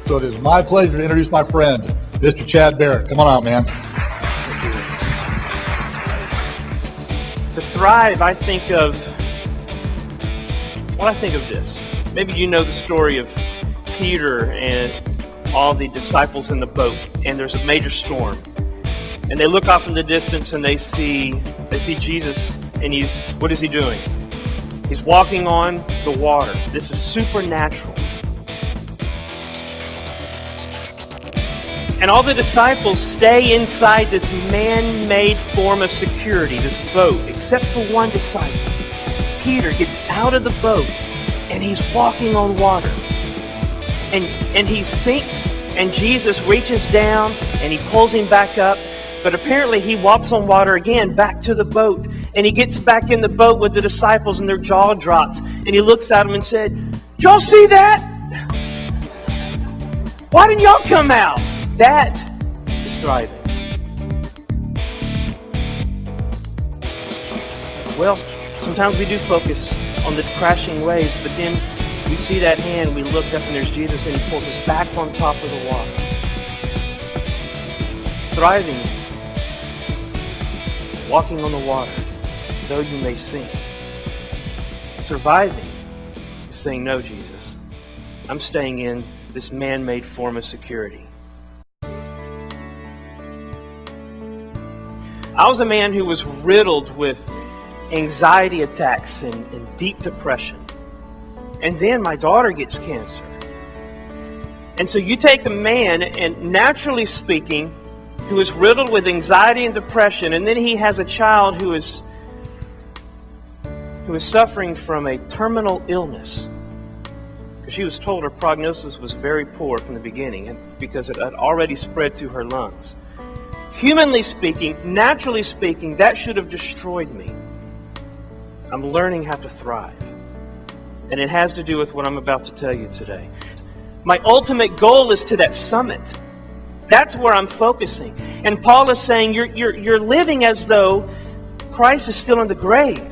So it is my pleasure to introduce my friend, Mr. Chad Barrett. Come on out, man. To thrive, I think of this. Maybe you know the story of Peter and all the disciples in the boat, and there's a major storm. And they look off in the distance and they see Jesus, and what is he doing? He's walking on the water. This is supernatural. And all the disciples stay inside this man-made form of security, this boat, except for one disciple. Peter gets out of the boat and he's walking on water. And he sinks, and Jesus reaches down and he pulls him back up. But apparently he walks on water again back to the boat. And he gets back in the boat with the disciples and their jaw drops. And he looks at them and said, "Did y'all see that? Why didn't y'all come out?" That is thriving. Well, sometimes we do focus on the crashing waves, but then we see that hand, we look up and there's Jesus and he pulls us back on top of the water. Thriving, walking on the water, though you may sink. Surviving is saying, "No, Jesus, I'm staying in this man-made form of security." I was a man who was riddled with anxiety attacks and deep depression. And then my daughter gets cancer. And so you take a man, and naturally speaking, who is riddled with anxiety and depression, and then he has a child who is suffering from a terminal illness. Because she was told her prognosis was very poor from the beginning, because it had already spread to her lungs. Humanly speaking, naturally speaking, that should have destroyed me. I'm learning how to thrive. And it has to do with what I'm about to tell you today. My ultimate goal is to that summit. That's where I'm focusing. And Paul is saying you're living as though Christ is still in the grave.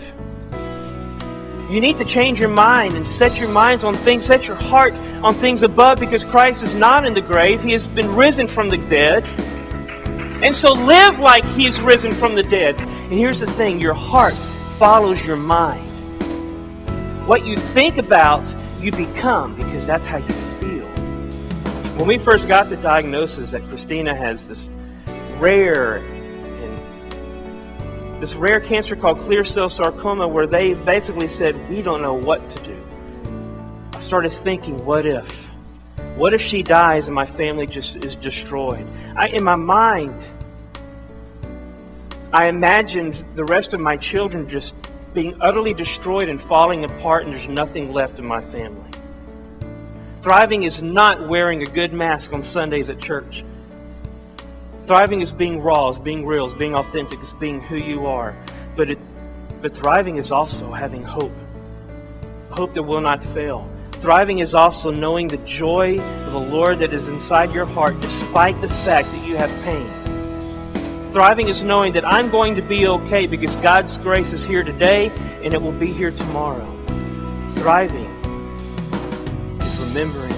You need to change your mind and set your minds on things, set your heart on things above, because Christ is not in the grave. He has been risen from the dead. And so live like He's risen from the dead. And here's the thing, your heart follows your mind. What you think about, you become, because that's how you feel. When we first got the diagnosis that Christina has this rare cancer called clear cell sarcoma, where they basically said, "We don't know what to do." I started thinking, what if? What if she dies and my family just is destroyed? In my mind, I imagined the rest of my children just being utterly destroyed and falling apart, and there's nothing left in my family. Thriving is not wearing a good mask on Sundays at church. Thriving is being raw, is being real, is being authentic, is being who you are. But thriving is also having hope. Hope that will not fail. Thriving is also knowing the joy of the Lord that is inside your heart despite the fact that you have pain. Thriving is knowing that I'm going to be okay because God's grace is here today and it will be here tomorrow. Thriving is remembering